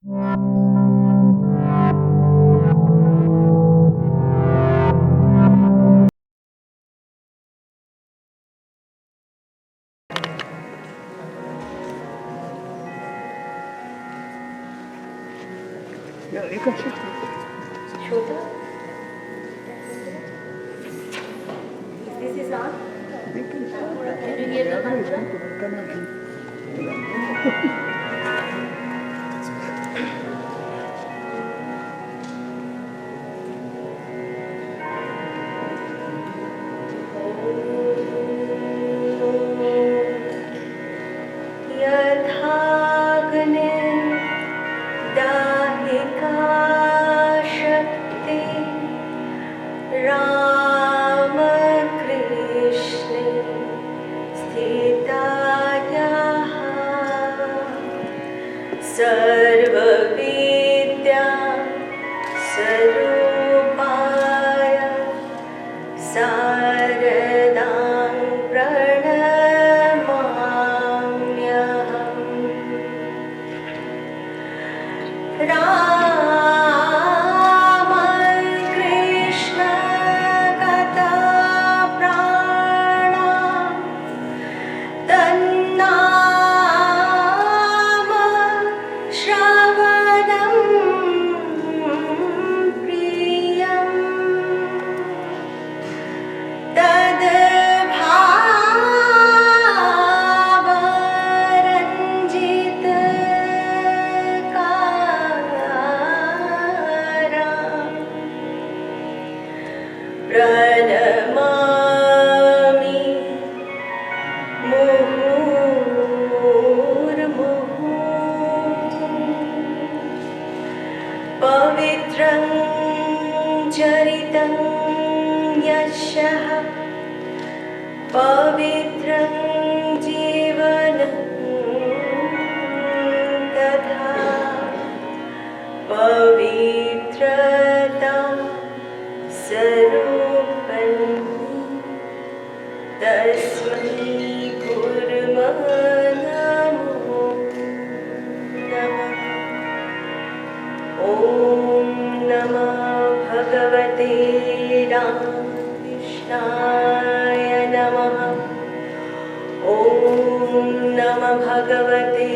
This is on. Can you give the mantra? Sarvavidya Sarupaya Saradang Pranamamyaham Rama Krishna Kata Prana Tannama Shravanam Priyam Tad Bhavaranjita Kara Pranamami Muhurmuhu Pavitram Charitam Yashah Pavitram Jivanam Tadha Pavitratam Sarupan Tasmai Kurma Namo Namah Om Namah Bhagavate Ramakrishnaya Namah Om Namah Bhagavate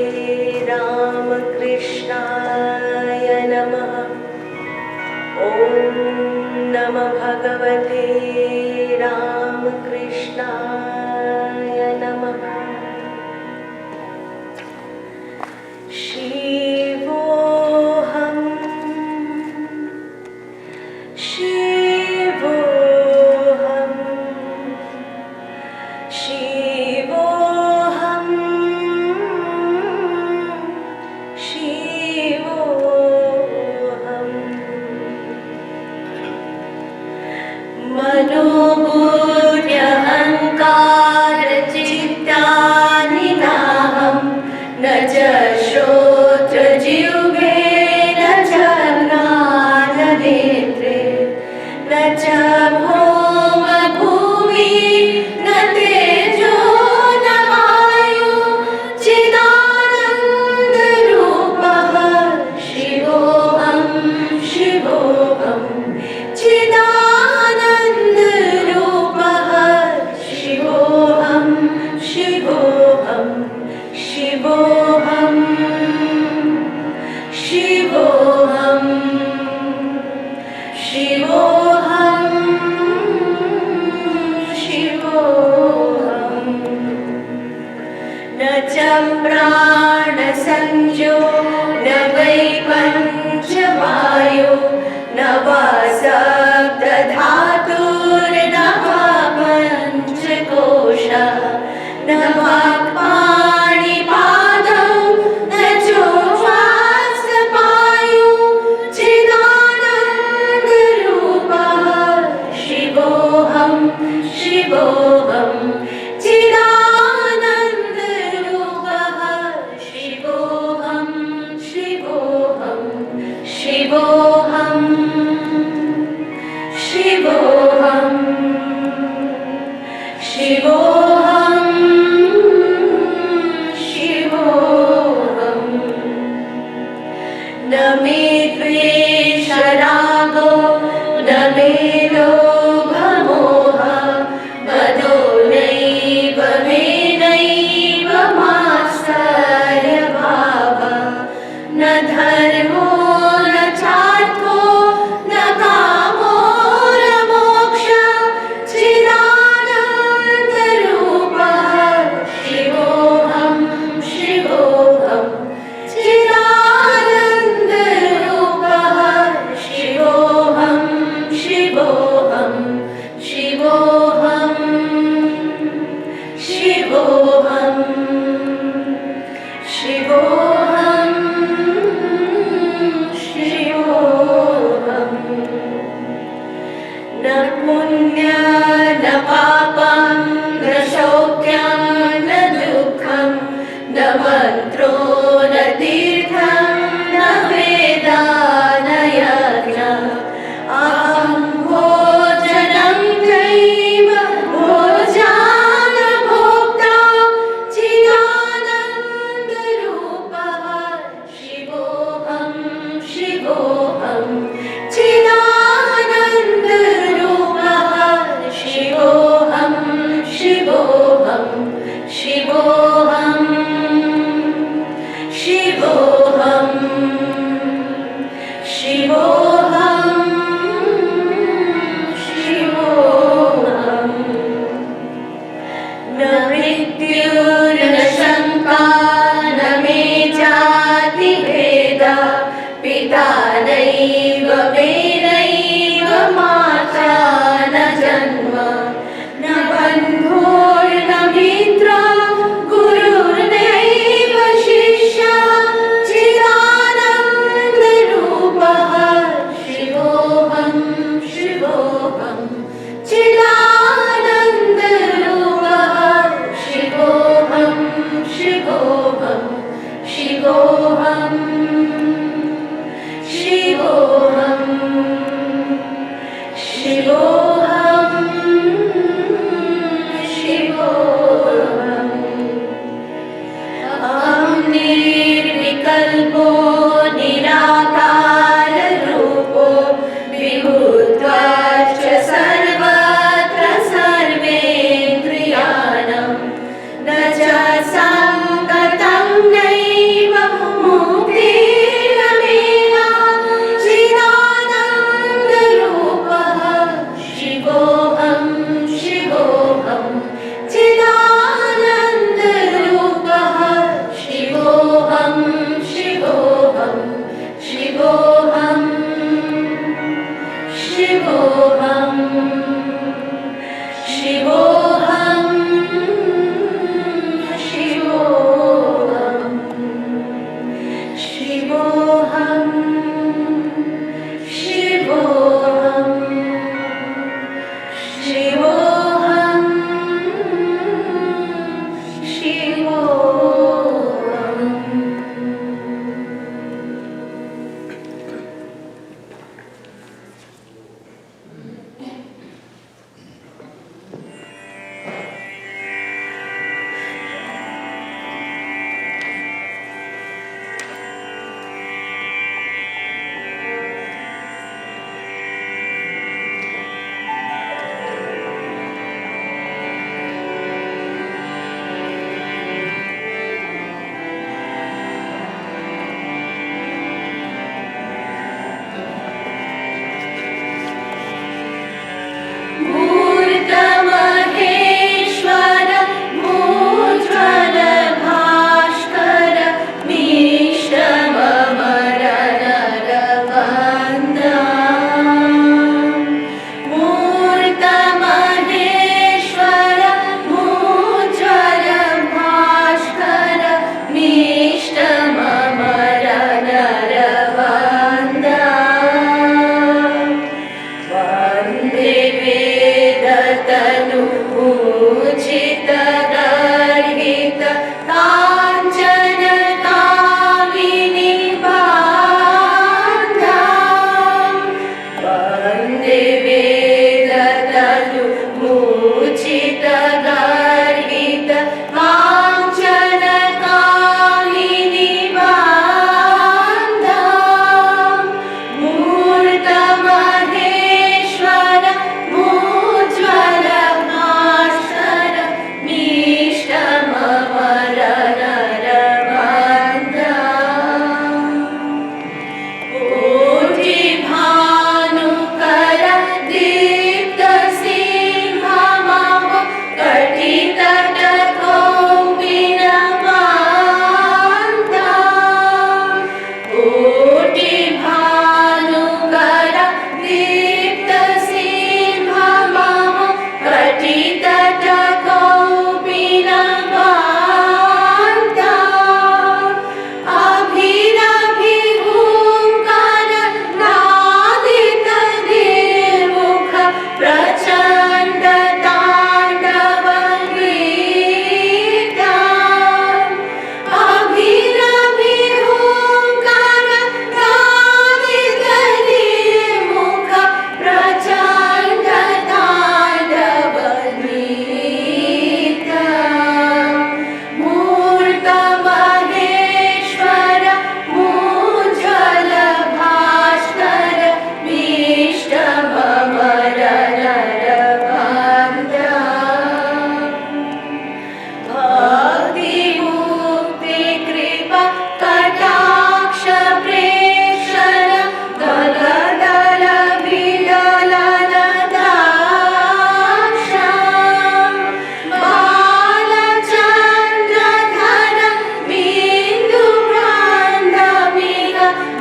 Ramakrishnaya Namah Om Namah Bhagavate Ramakrishnaya Namah Shivoham Shivoham Shivoham Shivoham Manobudhyahankara chittani naham na ja shrotra jivve na ja gnana netre na ja bhoma bhuvi na tejo na vayu chidananda rupah shivoham shivoham chidananda rupah shivoham shivoham shivoham shivoham shivoham shivoham na cha prana sanjo na vai panchavayu na va sabda dhatur na va panchakosha na va pani padam na jo vasapayu chidananda rupah shivoham shivoham chidananda rupah shivoham shivoham shivoham shivoham shivoham shivoham न मे द्वेषरागो न मे लोभमोह मदो नैव मे नैव मात्सर्यभाव न धर्मो न चार्थो न कामो न मोक्षः चिदानन्दरूपः शिवोऽहं शिवोऽहं चिदानन्दरूपः शिवोऽहं शिवोऽहं शिवोऽहं शिवोऽहं शिवोऽहं शिवोऽहम् न पुण्यं न पापं न शौक्यं न दुःखं न मन्त्रो न तीर्थं न वेदा न यज्ञः अहं भोजनं चैव भोजानभोक्ता चिदानन्दरूपः शिवोऽहं शिवोऽहं चिदानन्दरूपः शिवोऽहं शिवोऽहं शिवोऽहं शिवोऽहं शिवोऽहं शिवोऽहम् न मृत्युर्न शङ्का न मे जातिभेदः पिता नैव मे नैव माता न जन्म न बन्धुर्न मित्रः गुरुर्नैव शिष्यः चिदानन्दरूपः शिवोऽहं शिवोऽहं चिदानन्दरूपः शिवोऽहं शिवोऽहं शिवोऽहं शिवोऽहं शिवोऽहं शिवोऽहम् अहं निर्विकल्पो निराकाररूपो विभूत्वाच्च सर्वत्र सर्वेन्द्रियाणां न च सङ्गतं नैव मुक्तिरमेव चिदानन्दरूपः शिवोऽहं शिवोऽहं चिदानन्दरूपः शिवोऽहं शिवोऽहं शिवोऽहं शिवोऽहं शिवोऽहं शिवोऽहं शिवोऽहं शिवोऽहं शिवोऽहं शिवोऽहम्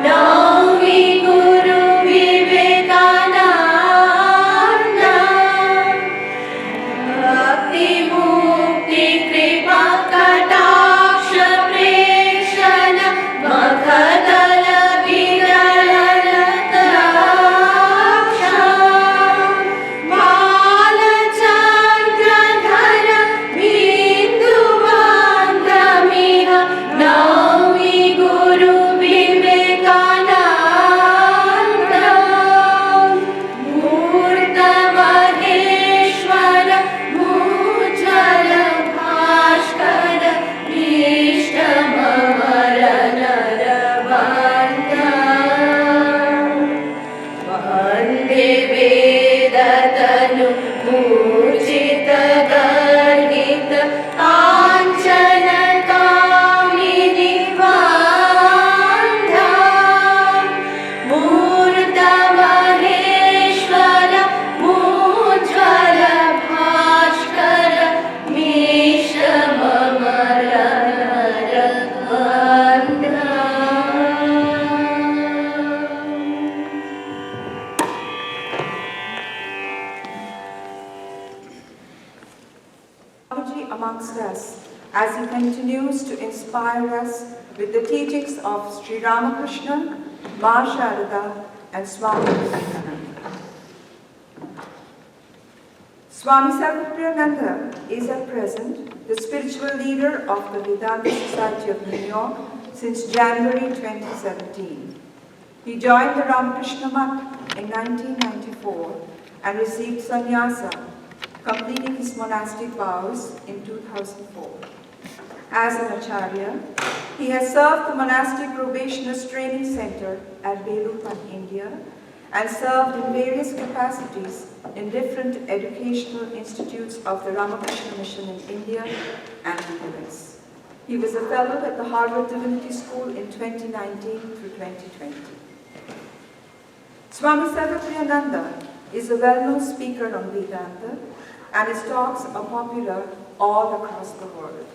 Nami Guru Vivekananda, Bhakti Mukti Kripa Kataksha Prekshana Makhadala Vidalana Taksha Balachandra Dhara Bindu Bandhamiha Nami Guru Vivekananda Murta Maheshwara Mujjala Bhaskara Ishtamamara Narabandha Vande Vedatanu Murjita Gargita Anchana Kamini Bandha Murta Maheshwara Mujjala Bhaskara Mishamamara Narabandha. Swamiji amongst us as he continues to inspire us with the teachings of Sri Ramakrishna, Ma Sharada, and Swami Vivekananda. Swami Sarvapriyananda is at present the spiritual leader of the Vedanta Society of New York since January 2017. He joined the Ramakrishna Math in 1994 and received sannyasa, completing his monastic vows in 2004. As an acharya, he has served the Monastic Probationers Training Center at Belur, India, and served in various capacities in different educational institutes of the Ramakrishna Mission in India and the US. He was a fellow at the Harvard Divinity School in 2019 through 2020. Swami Sarvapriyananda is a well-known speaker on Vedanta, and his talks are popular all across the world.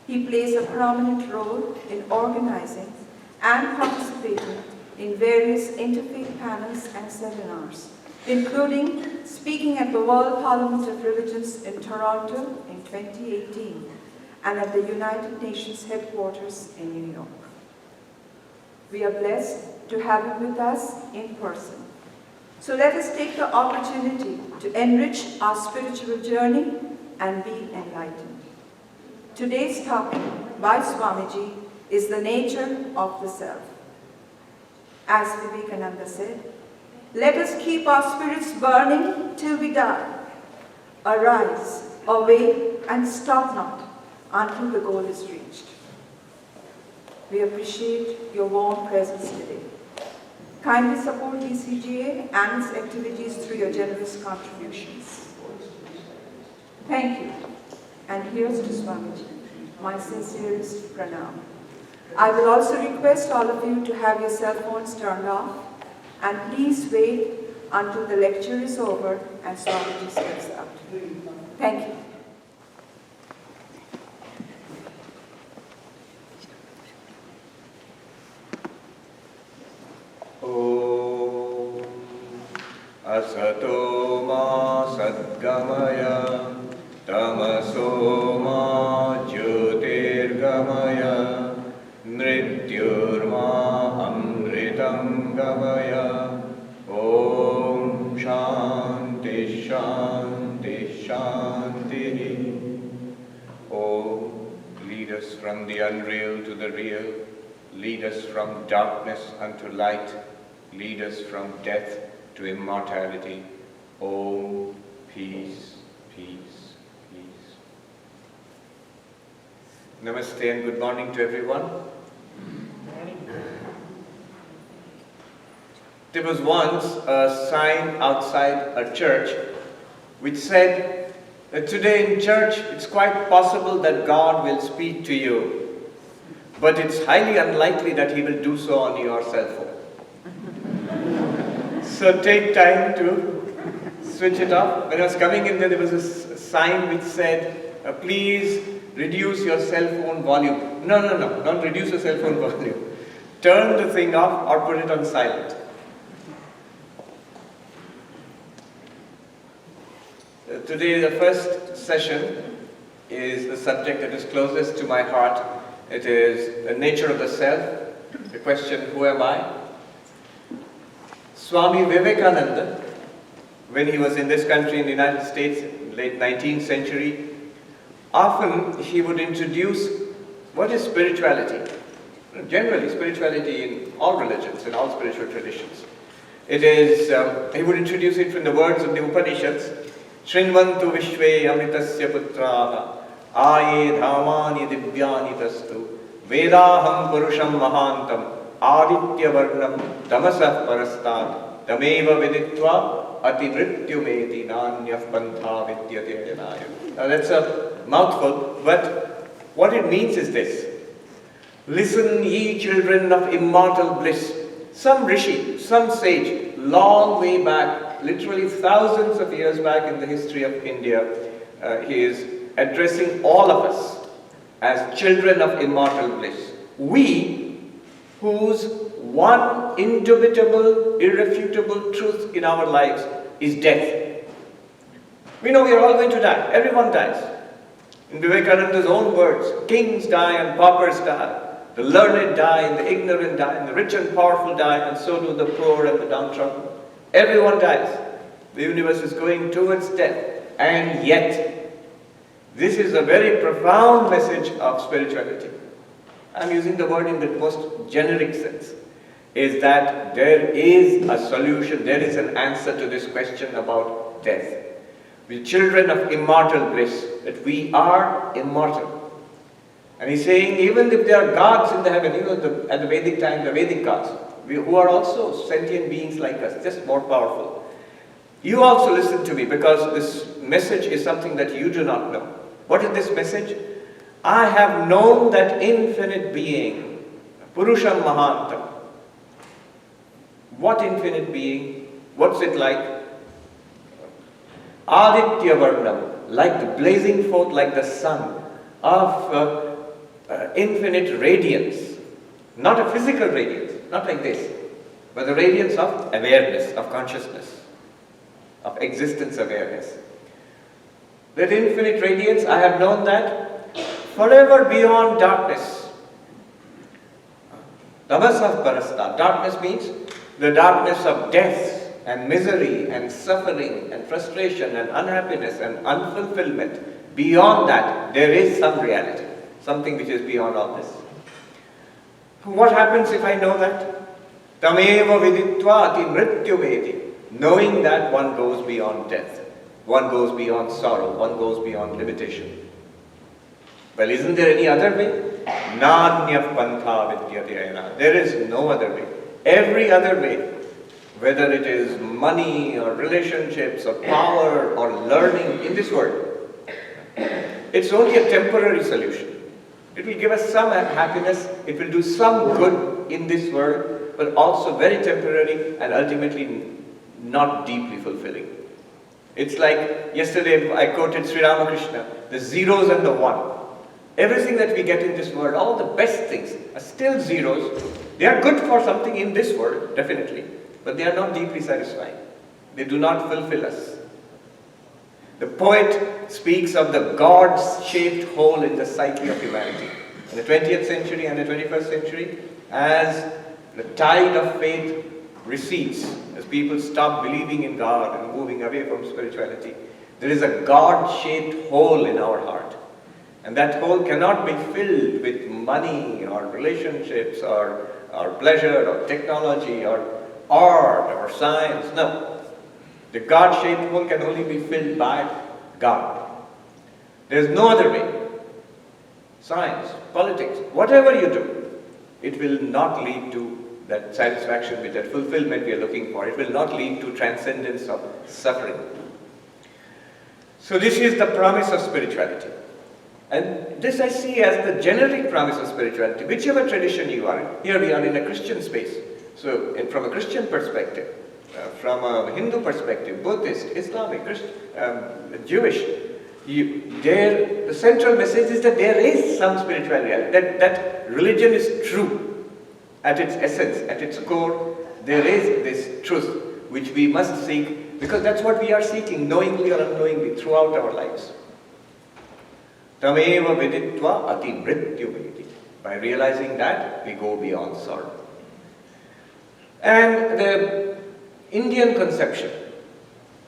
He plays a prominent role in organizing and participating in various interfaith panels and seminars, including speaking at the World Parliament of Religions in Toronto in 2018 and at the United Nations headquarters in New York. We are blessed to have him with us in person. So let us take the opportunity to enrich our spiritual journey and be enlightened. Today's topic by Swamiji is the nature of the self. As Vivekananda said, let us keep our spirits burning till we die. Arise, awake, and stop not until the goal is reached. We appreciate your warm presence today. Kindly support DCGA and its activities through your generous contributions. Thank you. And here's to Swamiji, my sincerest pranam. I will also request all of you to have your cell phones turned off, and please wait until the lecture is over and Swamiji steps out. Thank you. Om Asato Ma Sadgamaya Tamaso Ma Jyotirgamaya Nrityurma Amritam Gamaya. Om Shanti Shanti Shanti. Om, lead us from the unreal to the real. Lead us from darkness unto light. Lead us from death to immortality. Om, peace, peace, peace. Namaste and good morning to everyone. There was once a sign outside a church which said that today in church it's quite possible that God will speak to you, but it's highly unlikely that He will do so on your cell phone. So take time to switch it off. When I was coming in there was a sign which said, please reduce your cell phone volume. No, not reduce your cell phone volume. turn the thing off or put it on silent. Today, the first session is the subject that is closest to my heart. It is the nature of the self, the question, who am I? Swami Vivekananda, when he was in this country in the United States, late 19th century, often he would introduce what is spirituality. Generally, spirituality in all religions, in all spiritual traditions. It is, he would introduce it from the words of the Upanishads, Shrinvantu Vishve Amritasya Putraha Aye Dhamani Divyani Tastu Vedaham Purusham Mahantam Aditya Varnam Tamasah Parastat Tameva Viditva Ati Mrityumeti Nanyaf Pantha Vidyate Janaya. Now that's a mouthful, but what it means is this. Listen, ye children of immortal bliss. Some rishi, some sage, long way back, literally thousands of years back in the history of India, he is addressing all of us as children of immortal bliss. We, whose one indubitable, irrefutable truth in our lives is death. We know we are all going to die. Everyone dies. In Vivekananda's own words, kings die and paupers die. The learned die and the ignorant die, and the rich and powerful die, and so do the poor and the downtrodden. Everyone dies. The universe is going towards death. And yet, this is a very profound message of spirituality. I'm using the word in the most generic sense. Is that there is a solution, there is an answer to this question about death. We're children of immortal bliss, that we are immortal. And he's saying, even if there are gods in the heaven, at the Vedic time, the Vedic gods, who are also sentient beings like us, just more powerful. You also listen to me, because this message is something that you do not know. What is this message? I have known that infinite being, Purusham Mahantam. What infinite being? What's it like? Aditya Varnam, like the blazing forth, like the sun, of infinite radiance. Not a physical radiance, not like this, but the radiance of awareness, of consciousness, of existence awareness. That infinite radiance, I have known that forever beyond darkness. Tamasah Parastat. Darkness means the darkness of death and misery and suffering and frustration and unhappiness and unfulfillment. Beyond that, there is some reality, something which is beyond all this. What happens if I know that? Tameva viditva ati mrityu vedi. Knowing that one goes beyond death, one goes beyond sorrow, one goes beyond limitation. Well, isn't there any other way? Nanyaf pantha vidyate. There is no other way. Every other way, whether it is money or relationships or power or learning in this world, it's only a temporary solution. It will give us some happiness, it will do some good in this world, but also very temporary and ultimately not deeply fulfilling. It's like yesterday I quoted Sri Ramakrishna, the zeros and the one. Everything that we get in this world, all the best things are still zeros. They are good for something in this world, definitely, but they are not deeply satisfying. They do not fulfill us. The poet speaks of the God-shaped hole in the psyche of humanity. In the 20th century and the 21st century, as the tide of faith recedes, as people stop believing in God and moving away from spirituality, there is a God-shaped hole in our heart. And that hole cannot be filled with money or relationships or pleasure or technology or art or science. No. The God-shaped hole can only be filled by God. There is no other way. Science, politics, whatever you do, it will not lead to that satisfaction with that fulfillment we are looking for. It will not lead to transcendence of suffering. So this is the promise of spirituality. And this I see as the generic promise of spirituality, whichever tradition you are in. Here we are in a Christian space. So from a Christian perspective, from a Hindu perspective, Buddhist, Islamic, Jewish, the central message is that there is some spiritual reality, that religion is true. at its essence, at its core, there is this truth which we must seek, because that's what we are seeking, knowingly or unknowingly, throughout our lives. Tameva viditva ati mrityu viditi. By realizing that, we go beyond sorrow. And the Indian conception,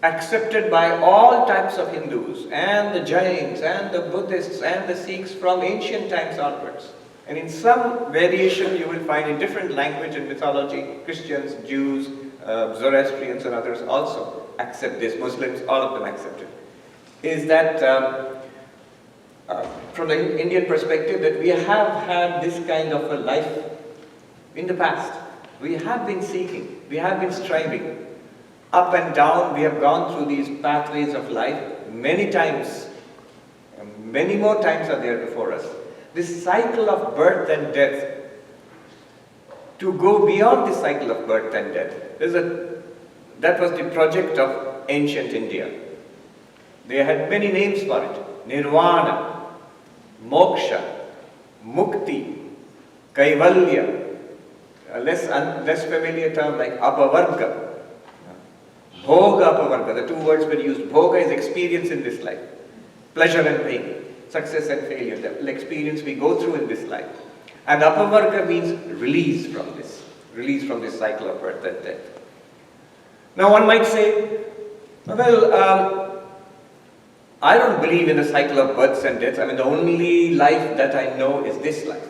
accepted by all types of Hindus, and the Jains, and the Buddhists, and the Sikhs from ancient times onwards. And in some variation you will find in different language and mythology, Christians, Jews, Zoroastrians and others also accept this, Muslims, all of them accept it. Is that from the Indian perspective, that we have had this kind of a life in the past. We have been seeking, we have been striving. Up and down, we have gone through these pathways of life many times. Many more times are there before us. This cycle of birth and death, to go beyond this cycle of birth and death, that was the project of ancient India. They had many names for it. Nirvana, Moksha, Mukti, Kaivalya, a less familiar term like Apavarga. Bhoga, Apavarga, the two words were used. Bhoga is experience in this life. Pleasure and pain, success and failure, the experience we go through in this life. And Apavarga means release from this cycle of birth and death. Now one might say, well, I don't believe in the cycle of births and deaths. I mean, the only life that I know is this life,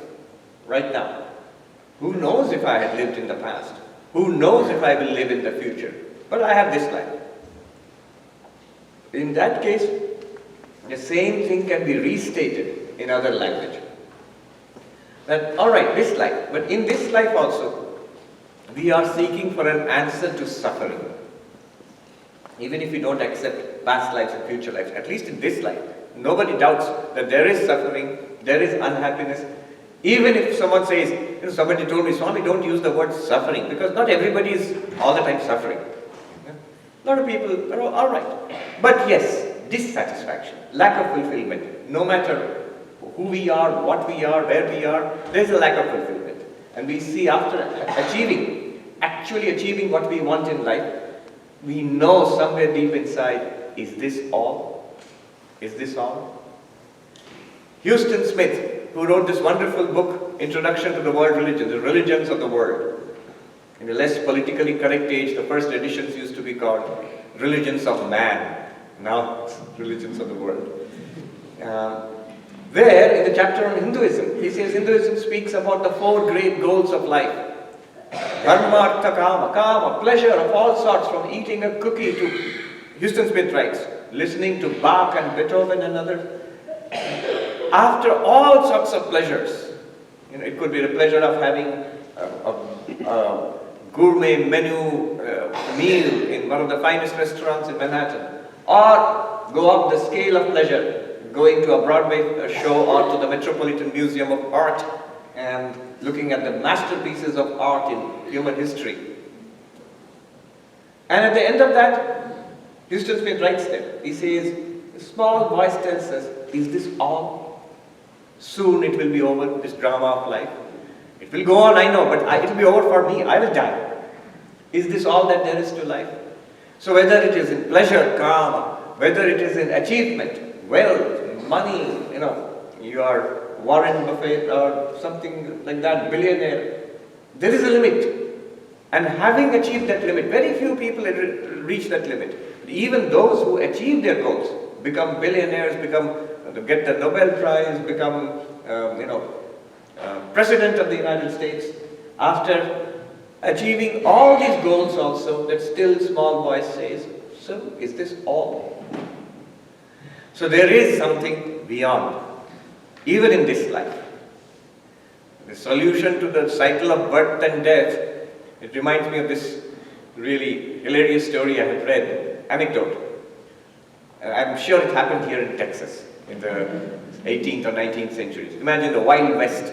right now. Who knows if I had lived in the past? Who knows if I will live in the future? But I have this life. In that case, the same thing can be restated in other language. That, alright, this life, but in this life also, we are seeking for an answer to suffering. Even if we don't accept past lives and future lives, at least in this life, nobody doubts that there is suffering, there is unhappiness. Even if someone says, somebody told me, Swami, don't use the word suffering, because not everybody is all the time suffering. A lot of people are alright. But yes, dissatisfaction, lack of fulfillment, no matter who we are, what we are, where we are, there's a lack of fulfillment. And we see after actually achieving what we want in life, we know somewhere deep inside, is this all? Is this all? Houston Smith, who wrote this wonderful book, Introduction to the World Religion, The Religions of the World. In a less politically correct age, the first editions used to be called Religions of Man. Now, it's Religions of the World. There, in the chapter on Hinduism, he says Hinduism speaks about the four great goals of life. Dharma, artha, kama. Kama, pleasure of all sorts, from eating a cookie to, Houston Smith writes, listening to Bach and Beethoven and others. After all sorts of pleasures, it could be the pleasure of having a gourmet menu meal in one of the finest restaurants in Manhattan, or go up the scale of pleasure, going to a Broadway show or to the Metropolitan Museum of Art and looking at the masterpieces of art in human history. And at the end of that, Houston Smith writes there, he says, a small voice tells us, is this all? Soon it will be over, this drama of life. It will go on, I know, but it will be over for me, I will die. Is this all that there is to life? So whether it is in pleasure, kama, whether it is in achievement, wealth, money, you are Warren Buffett or something like that, billionaire, there is a limit. And having achieved that limit, very few people reach that limit. Even those who achieve their goals, become billionaires, get the Nobel Prize, become, President of the United States, after achieving all these goals also, that still small voice says, so is this all? So there is something beyond, even in this life. The solution to the cycle of birth and death, it reminds me of this really hilarious story I have read, anecdote. I'm sure it happened here in Texas in the 18th or 19th centuries. Imagine the Wild West,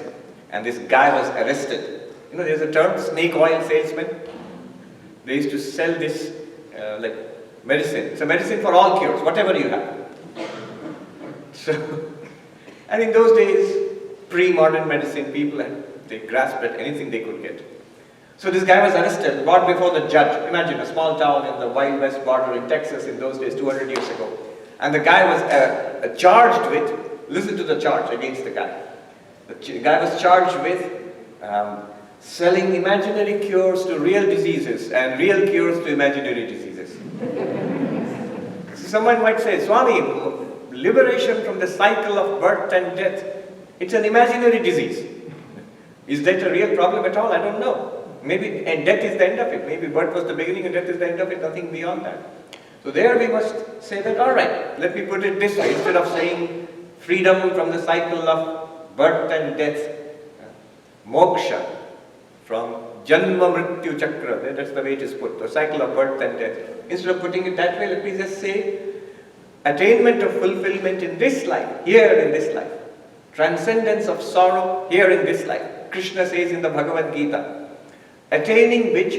and this guy was arrested. There's a term, snake oil salesman. They used to sell this like medicine. It's a medicine for all cures, whatever you have. So, and in those days, pre-modern medicine, people had They grasped at anything they could get. So this guy was arrested, brought before the judge. Imagine a small town in the Wild West border in Texas in those days, 200 years ago. And the guy was charged with, listen to the charge against the guy. The guy was charged with selling imaginary cures to real diseases and real cures to imaginary diseases. So someone might say, Swami, liberation from the cycle of birth and death, it's an imaginary disease. Is that a real problem at all? I don't know. Maybe, and death is the end of it. Maybe birth was the beginning and death is the end of it, nothing beyond that. So there we must say that, all right, let me put it this way. Instead of saying freedom from the cycle of birth and death, moksha from janma mrityu chakra, that's the way it is put, the cycle of birth and death. Instead of putting it that way, let me just say attainment of fulfillment in this life, here in this life. Transcendence of sorrow here in this life. Krishna says in the Bhagavad Gita, attaining which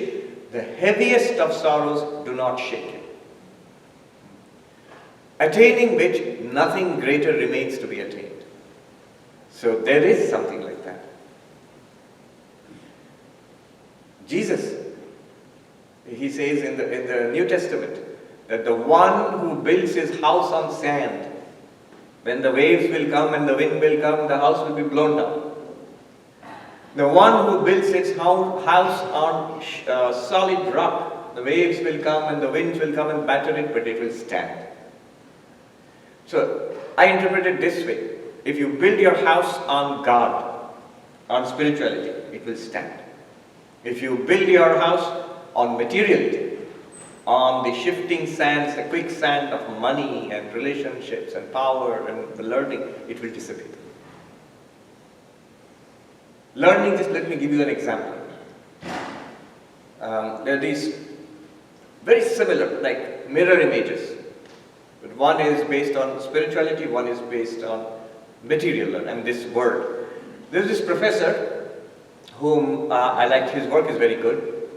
the heaviest of sorrows do not shake you. Attaining which nothing greater remains to be attained. So there is something like that. Jesus, he says in the New Testament that the one who builds his house on sand, when the waves will come and the wind will come, the house will be blown down. The one who builds his house on solid rock, the waves will come and the winds will come and batter it, but it will stand. So I interpret it this way. If you build your house on God, on spirituality, it will stand. If you build your house on materiality, on the shifting sands, the quicksand of money and relationships and power and learning, it will disappear. Learning this, let me give you an example. There are these very similar, like mirror images. But one is based on spirituality, one is based on material and this world. There's this professor whom I liked, his work is very good.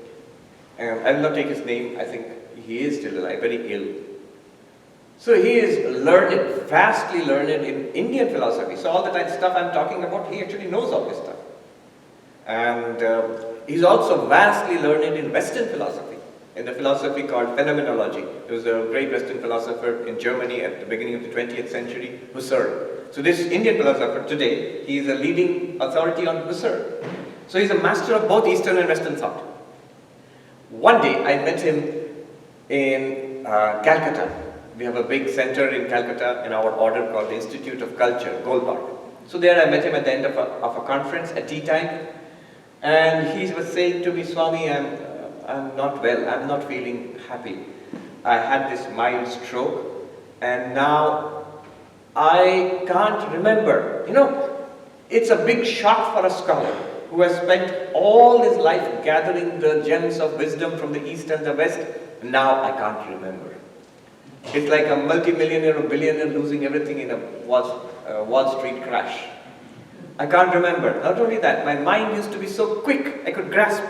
I will not take his name, I think he is still alive, very ill. So he is learned, vastly learned in Indian philosophy. So all the time stuff I'm talking about, he actually knows all this stuff. And he's also vastly learned in Western philosophy, in the philosophy called phenomenology. There was a great Western philosopher in Germany at the beginning of the 20th century, Husserl. So this Indian philosopher today, he is a leading authority on Husserl. So he's a master of both Eastern and Western thought. One day I met him in Calcutta. We have a big center in Calcutta in our order called the Institute of Culture, Goldberg. So there I met him at the end of a conference at tea time. And he was saying to me, Swami, I'm not well, I'm not feeling happy. I had this mild stroke and now I can't remember. You know, it's a big shock for a scholar who has spent all his life gathering the gems of wisdom from the East and the West. Now I can't remember. It's like a multi-millionaire or billionaire losing everything in a Wall Street crash. I can't remember. Not only that, my mind used to be so quick, I could grasp.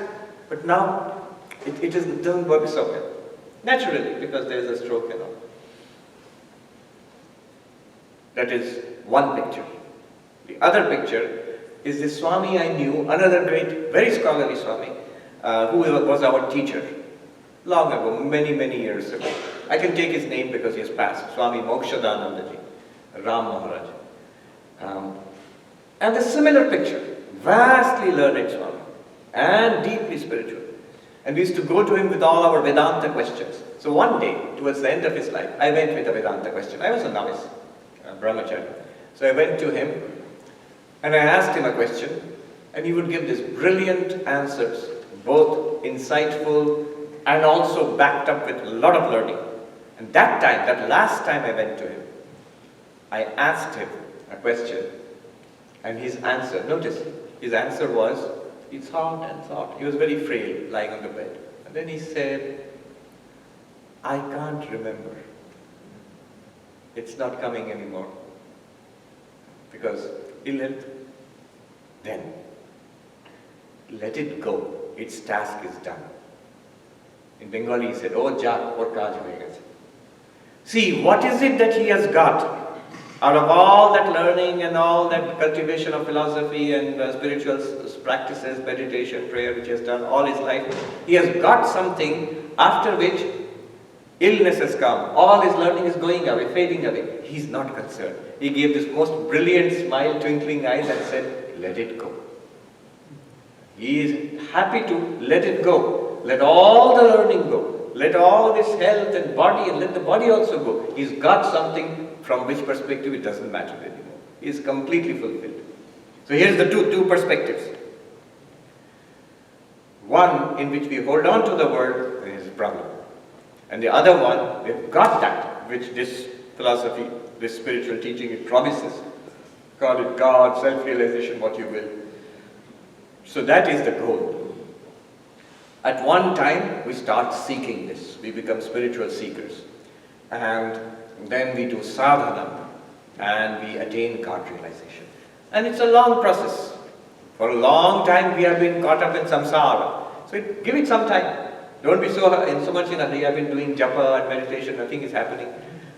But now, it doesn't work so well. Naturally, because there is a stroke and all. That is one picture. The other picture is the Swami I knew, another great, very scholarly Swami, who was our teacher. Long ago, many, many years ago. I can take his name because he has passed. Swami Mokshadanandaji, Ram Maharaj. And a similar picture, vastly learned Swami and deeply spiritual. And we used to go to him with all our Vedanta questions. So one day, towards the end of his life, I went with a Vedanta question. I was a novice, a brahmachari. So I went to him and I asked him a question and he would give these brilliant answers, both insightful and also backed up with a lot of learning. And that time, that last time I went to him, I asked him a question. And his answer, notice, his answer was, he thought and thought. He was very frail, lying on the bed. And then he said, I can't remember. It's not coming anymore. Because ill health. Then, let it go. Its task is done. In Bengali he said, oh, ja, or kaj hoye gache. See, what is it that he has got? Out of all that learning and all that cultivation of philosophy and spiritual practices, meditation, prayer, which he has done all his life, he has got something after which illness has come. All his learning is going away, fading away. He's not concerned. He gave this most brilliant smile, twinkling eyes and said, let it go. He is happy to let it go. Let all the learning go. Let all this health and body, and let the body also go. He's got something from which perspective it doesn't matter anymore. He is completely fulfilled. So here's the two perspectives. One in which we hold on to the word, there is a problem. And the other one, we've got that, which this philosophy, this spiritual teaching, it promises. Call it God, self-realization, what you will. So that is the goal. At one time, we start seeking this. We become spiritual seekers. And then we do sadhana, and we attain God realization. And it's a long process. For a long time, we have been caught up in samsara. So give it some time. Don't be so much in a hurry. I've been doing japa and meditation, nothing is happening.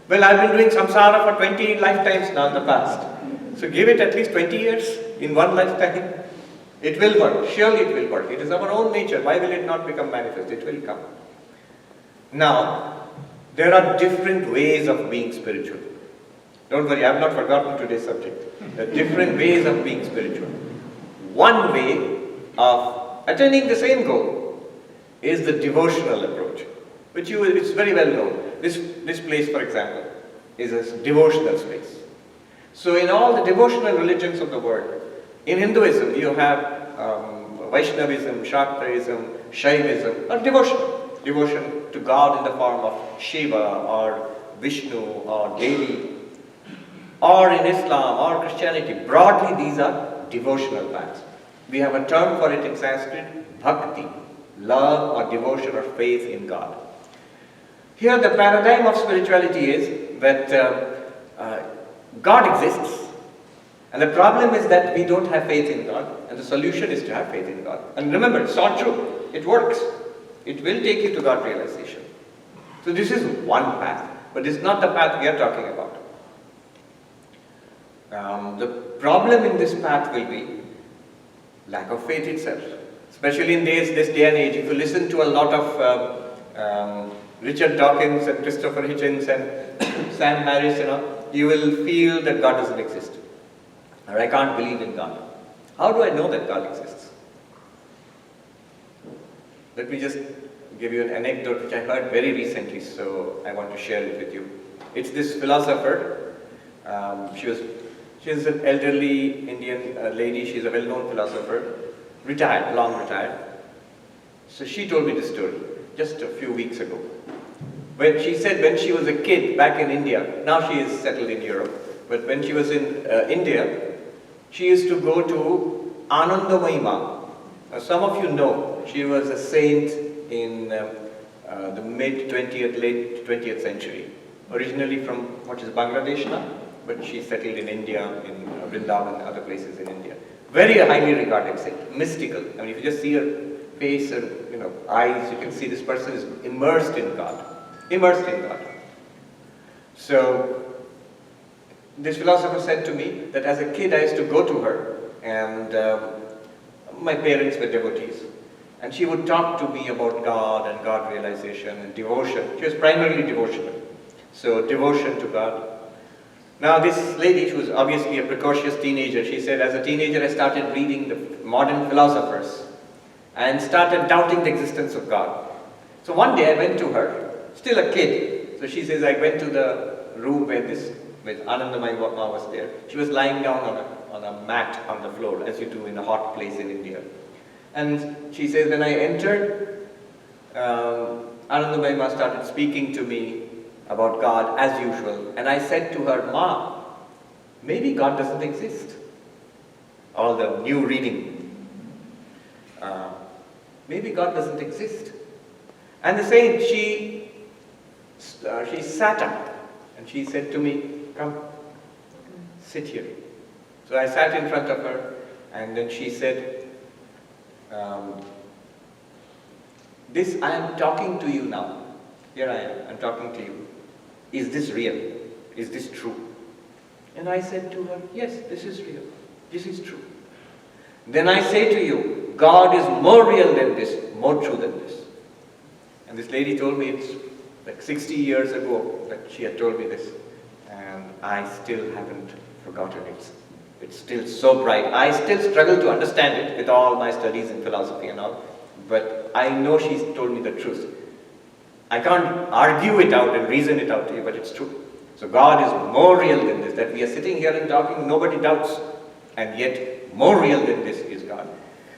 Well, I've been doing samsara for 20 lifetimes now in the past. So give it at least 20 years in one lifetime. It will work. Surely it will work. It is our own nature. Why will it not become manifest? It will come. Now, there are different ways of being spiritual. Don't worry, I have not forgotten today's subject. There are different ways of being spiritual. One way of attaining the same goal is the devotional approach, which it's very well known. This place, for example, is a devotional space. So in all the devotional religions of the world, in Hinduism you have Vaishnavism, Shaktaism, Shaivism, or devotion to God in the form of Shiva or Vishnu or Devi, or in Islam or Christianity. Broadly, these are devotional paths. We have a term for it in Sanskrit, bhakti, love or devotion or faith in God. Here the paradigm of spirituality is that God exists, and the problem is that we don't have faith in God, and the solution is to have faith in God. And remember, it's not true. It works. It will take you to God realization. So this is one path, but it's not the path we are talking about. The problem in this path will be lack of faith itself. Especially in this day and age, if you listen to a lot of Richard Dawkins and Christopher Hitchens and Sam Harris, you will feel that God doesn't exist. Or I can't believe in God. How do I know that God exists? Let me just give you an anecdote which I heard very recently, so I want to share it with you. It's this philosopher. She's an elderly Indian lady. She's a well-known philosopher, retired, long retired. So she told me this story just a few weeks ago. When she said when she was a kid back in India, now she is settled in Europe, but when she was in India, she used to go to Anandamayi. Some of you know, she was a saint in the mid-20th, late 20th century. Originally from what is Bangladesh now, but she settled in India, in Vrindavan and other places in India. Very highly regarded saint, mystical. I mean, if you just see her face and eyes, you can see this person is immersed in God. Immersed in God. So, this philosopher said to me that as a kid I used to go to her, and my parents were devotees, and she would talk to me about God and God realization and devotion. She was primarily devotional. So devotion to God. Now this lady, she was obviously a precocious teenager. She said, as a teenager I started reading the modern philosophers and started doubting the existence of God. So one day I went to her, still a kid. So she says, I went to the room where Anandamayi was there. She was lying down on a mat on the floor, as you do in a hot place in India. And she says, when I entered, Anandamayi started speaking to me about God as usual. And I said to her, Ma, maybe God doesn't exist. All the new reading. Maybe God doesn't exist. And the saint, she sat up and she said to me, come, sit here. So I sat in front of her, and then she said, this, I am talking to you now. Here I am, I'm talking to you. Is this real? Is this true? And I said to her, yes, this is real. This is true. Then I say to you, God is more real than this, more true than this. And this lady told me it's like 60 years ago that she had told me this. And I still haven't forgotten it. It's still so bright. I still struggle to understand it with all my studies in philosophy and all. But I know she's told me the truth. I can't argue it out and reason it out to you, but it's true. So God is more real than this. That we are sitting here and talking, nobody doubts. And yet, more real than this is God.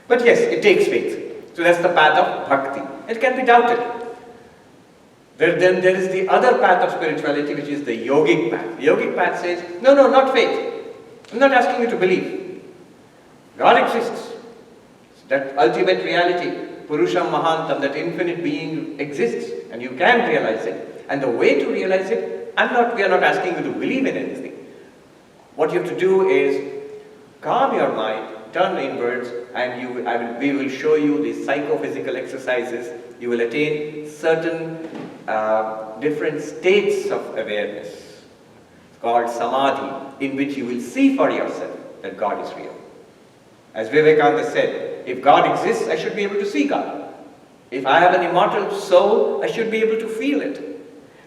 But yes, it takes faith. So that's the path of bhakti. It can be doubted. Then there is the other path of spirituality, which is the yogic path. The yogic path says, no, not faith. I'm not asking you to believe. God exists. That ultimate reality, Purusham Mahantam, that infinite being exists, and you can realize it. And the way to realize it, we are not asking you to believe in anything. What you have to do is calm your mind, turn inwards, and we will show you the psychophysical exercises. You will attain certain different states of awareness. It's called samadhi, in which you will see for yourself that God is real. As Vivekananda said, if God exists, I should be able to see God. If I have an immortal soul, I should be able to feel it.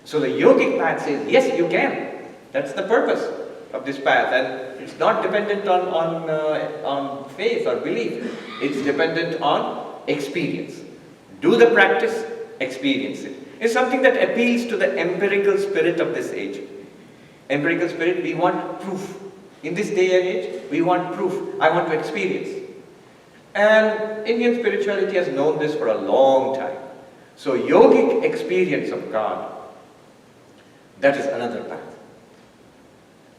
So the yogic path says, yes, you can. That's the purpose of this path. And it's not dependent on faith or belief. It's dependent on experience. Do the practice, experience it. It's something that appeals to the empirical spirit of this age. Empirical spirit, we want proof. In this day and age, we want proof. I want to experience. And Indian spirituality has known this for a long time. So yogic experience of God, that is another path.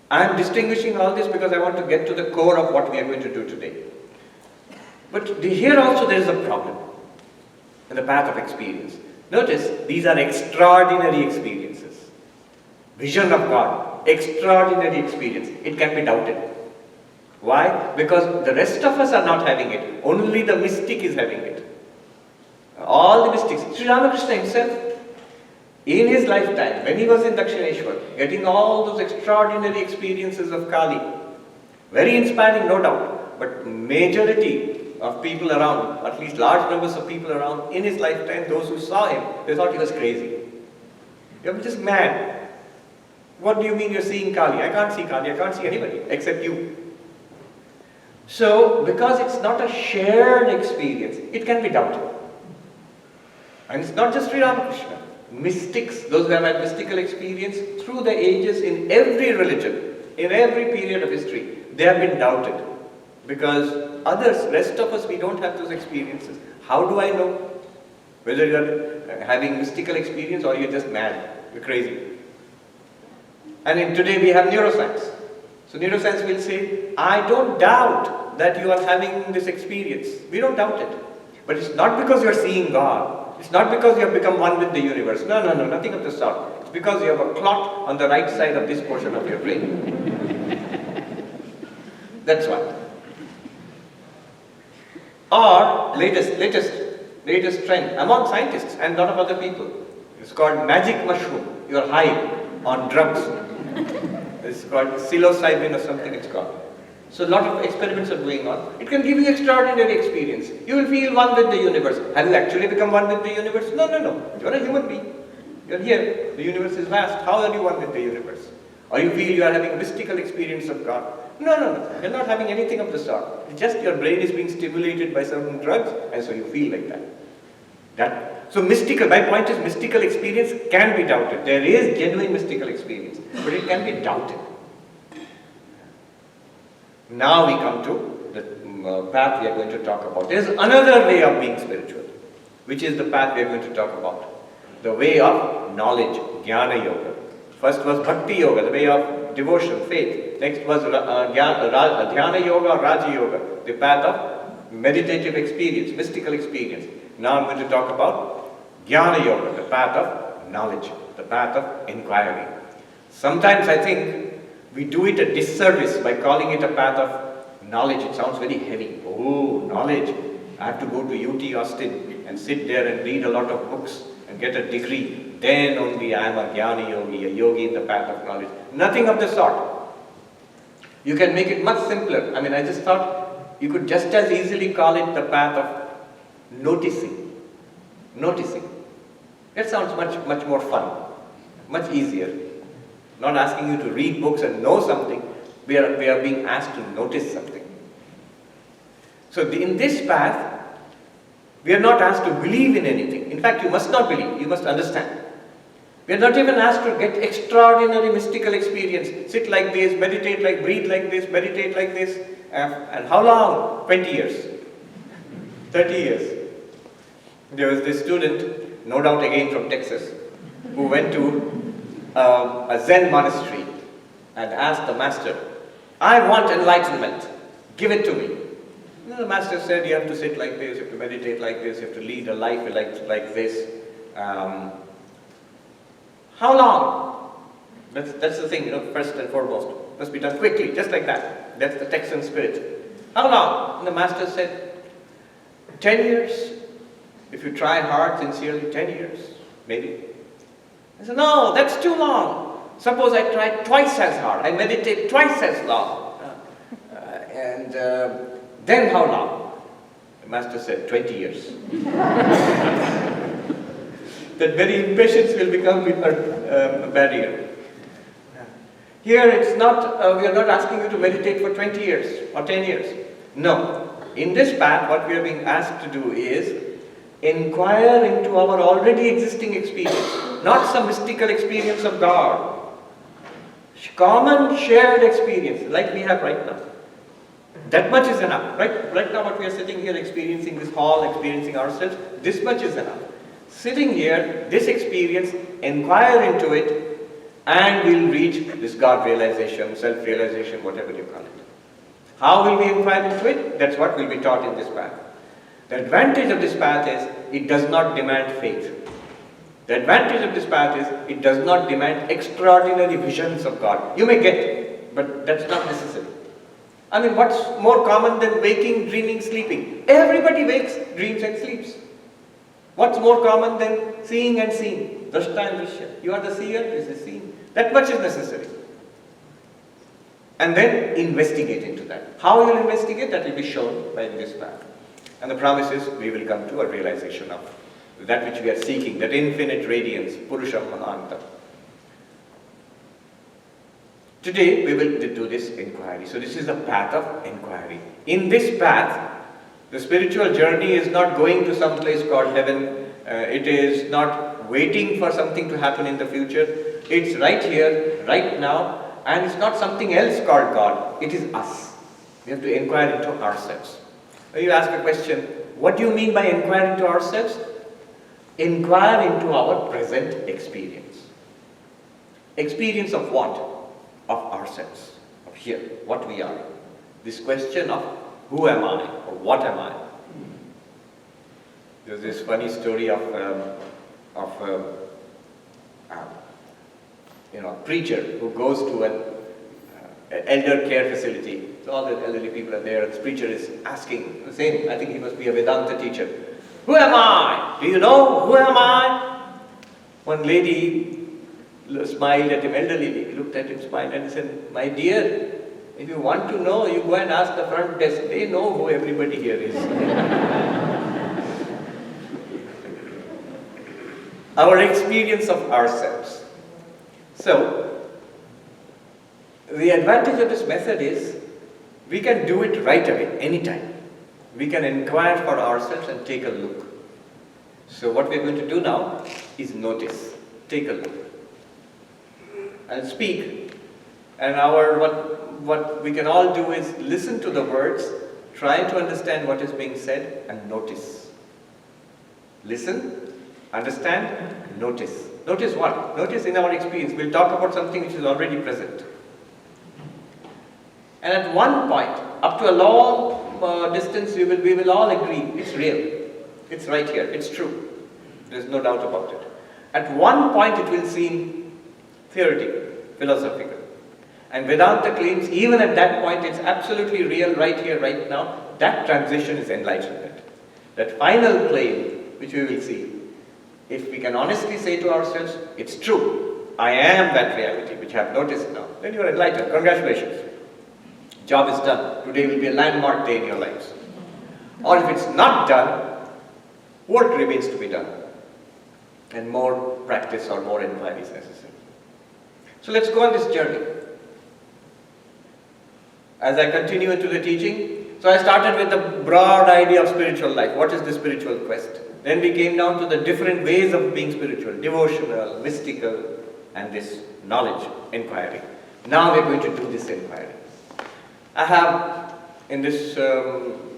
I am distinguishing all this because I want to get to the core of what we are going to do today. But here also there is a problem in the path of experience. Notice, these are extraordinary experiences. Vision of God, extraordinary experience. It can be doubted. Why? Because the rest of us are not having it. Only the mystic is having it. All the mystics. Sri Ramakrishna himself, in his lifetime, when he was in Dakshineshwar, getting all those extraordinary experiences of Kali, very inspiring, no doubt, but majority of people around, at least large numbers of people around, in his lifetime, those who saw him, they thought he was crazy. You're just mad. What do you mean you're seeing Kali? I can't see Kali, I can't see anybody except you. So, because it's not a shared experience, it can be doubted. And it's not just Sri Ramakrishna. Mystics, those who have had mystical experience through the ages in every religion, in every period of history, they have been doubted. Because others, rest of us, we don't have those experiences. How do I know whether you're having mystical experience or you're just mad, you're crazy? And today we have neuroscience. So neuroscience will say, I don't doubt that you are having this experience. We don't doubt it. But it's not because you're seeing God. It's not because you have become one with the universe. No, nothing of the sort. It's because you have a clot on the right side of this portion of your brain. That's why. Or latest trend among scientists and a lot of other people. It's called magic mushroom. You're high on drugs. It's called psilocybin or something it's called. So a lot of experiments are going on. It can give you extraordinary experience. You will feel one with the universe. Have you actually become one with the universe? No. You're a human being. You're here. The universe is vast. How are you one with the universe? Or you feel you are having a mystical experience of God. No. You're not having anything of the sort. It's just your brain is being stimulated by certain drugs, and so you feel like that. So my point is mystical experience can be doubted. There is genuine mystical experience, but it can be doubted. Now we come to the path we are going to talk about. There is another way of being spiritual, which is the path we are going to talk about. The way of knowledge, Jnana Yoga. First was Bhakti Yoga, the way of devotion, faith. Next was Dhyana Yoga or Raja Yoga, the path of meditative experience, mystical experience. Now I'm going to talk about Jnana Yoga, the path of knowledge, the path of inquiry. Sometimes I think we do it a disservice by calling it a path of knowledge. It sounds very heavy. Oh, knowledge. I have to go to UT Austin and sit there and read a lot of books and get a degree. Then only I am a Jnana Yogi, a yogi in the path of knowledge. Nothing of the sort. You can make it much simpler. I mean, I just thought you could just as easily call it the path of noticing. Noticing. That sounds much more fun, much easier. Not asking you to read books and know something. We are being asked to notice something. So in this path, we are not asked to believe in anything. In fact, you must not believe, you must understand. We are not even asked to get extraordinary mystical experience. Sit like this, meditate like, breathe like this, meditate like this. And how long? 20 years. 30 years. There was this student, no doubt again from Texas, who went to a Zen monastery and asked the master, I want enlightenment, give it to me. And the master said, you have to sit like this, you have to meditate like this, you have to lead a life like this. How long? That's the thing, first and foremost. Must be done quickly, just like that. That's the Texan spirit. How long? And the master said, 10 years. If you try hard, sincerely, 10 years, maybe. I said, no, that's too long. Suppose I try twice as hard, I meditate twice as long. Then how long? The master said, 20 years. That very impatience will become a barrier. Here it's not, we are not asking you to meditate for 20 years or 10 years. No. In this path, what we are being asked to do is inquire into our already existing experience, not some mystical experience of God. Common shared experience, like we have right now. That much is enough. Right now what we are sitting here experiencing this hall, experiencing ourselves, this much is enough. Sitting here, this experience, inquire into it, and we'll reach this God realization, self-realization, whatever you call it. How will we inquire into it? That's what will be taught in this path. The advantage of this path is, it does not demand faith. The advantage of this path is, it does not demand extraordinary visions of God. You may get it, but that's not necessary. I mean, what's more common than waking, dreaming, sleeping? Everybody wakes, dreams and sleeps. What's more common than seeing and seeing? Drashta and Drishya. You are the seer, this is seen. That much is necessary. And then investigate into that. How you will investigate, that will be shown by this path. And the promise is, we will come to a realization of that which we are seeking, that infinite radiance, Purusham Mahanta. Today we will do this inquiry. So this is the path of inquiry. In this path, the spiritual journey is not going to some place called heaven. It is not waiting for something to happen in the future. It's right here, right now, and it's not something else called God. It is us. We have to inquire into ourselves. Now you ask a question, what do you mean by inquire into ourselves? Inquire into our present experience. Experience of what? Of ourselves, of here, what we are. This question of who am I or what am I? There's this funny story of a preacher who goes to an elder care facility. So all the elderly people are there, and this preacher is asking the same. I think he must be a Vedanta teacher. Who am I? Do you know who am I? One lady smiled at him, elderly lady, looked at him, smiled, and said, my dear, if you want to know, you go and ask the front desk. They know who everybody here is. Our experience of ourselves. So, the advantage of this method is, we can do it right away, anytime. We can inquire for ourselves and take a look. So what we're going to do now is notice, take a look. And speak. And what we can all do is listen to the words, try to understand what is being said, and notice. Listen, understand, notice. Notice what? Notice in our experience. We'll talk about something which is already present. And at one point, up to a long distance, we will all agree, it's real. It's right here, it's true. There's no doubt about it. At one point it will seem theoretical, philosophical. And Vedanta claims even at that point it's absolutely real right here, right now. That transition is enlightenment. That final claim, which we will see, if we can honestly say to ourselves, it's true, I am that reality which I have noticed now, then you are enlightened. Congratulations. Job is done. Today will be a landmark day in your lives. Or if it's not done, work remains to be done. And more practice or more inquiry is necessary. So let's go on this journey. As I continue into the teaching, so I started with the broad idea of spiritual life. What is the spiritual quest? Then we came down to the different ways of being spiritual, devotional, mystical, and this knowledge, inquiry. Now we're going to do this inquiry. I have, in this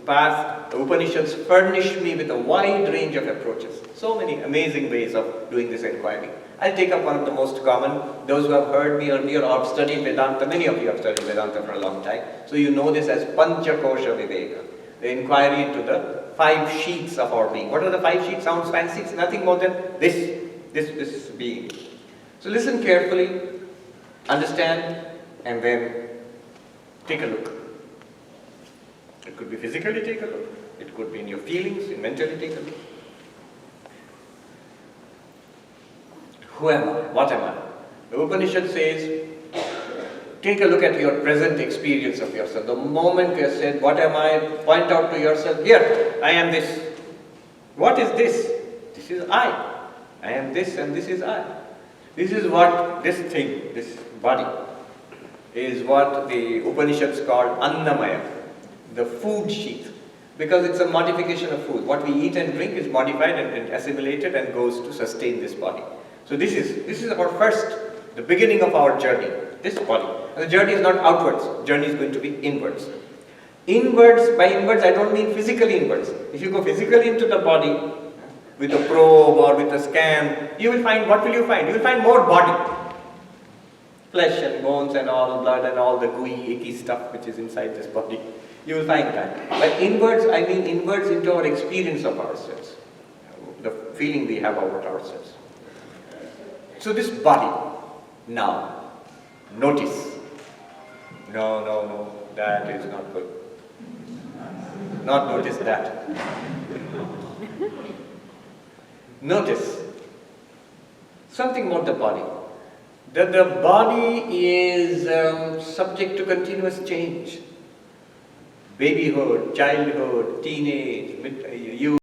path, the Upanishads furnish me with a wide range of approaches. So many amazing ways of doing this inquiry. I'll take up one of the most common. Those who have heard me earlier or have studied Vedanta, many of you have studied Vedanta for a long time. So you know this as Panchakosha Viveka, the inquiry into the 5 sheets of our being. What are the 5 sheets? Sounds fancy. It's nothing more than this being. So listen carefully, understand, and then take a look. It could be physically take a look. It could be in your feelings, mentally take a look. Who am I? What am I? The Upanishad says, take a look at your present experience of yourself. The moment you have said, what am I? Point out to yourself, here, I am this. What is this? This is I. I am this and this is I. This is what this thing, this body, is what the Upanishads call Annamaya, the food sheath. Because it's a modification of food. What we eat and drink is modified and assimilated and goes to sustain this body. So this is our first, the beginning of our journey, this body. And the journey is not outwards, journey is going to be inwards. Inwards, by inwards I don't mean physically inwards. If you go physically into the body, with a probe or with a scan, you will find, what will you find? You will find more body. Flesh and bones and all, blood and all the gooey, icky stuff which is inside this body. You will find that. By inwards, I mean inwards into our experience of ourselves. The feeling we have about ourselves. So this body, now, notice. No, that is not good. Not notice that. Notice something about the body. That the body is subject to continuous change. Babyhood, childhood, teenage, youth.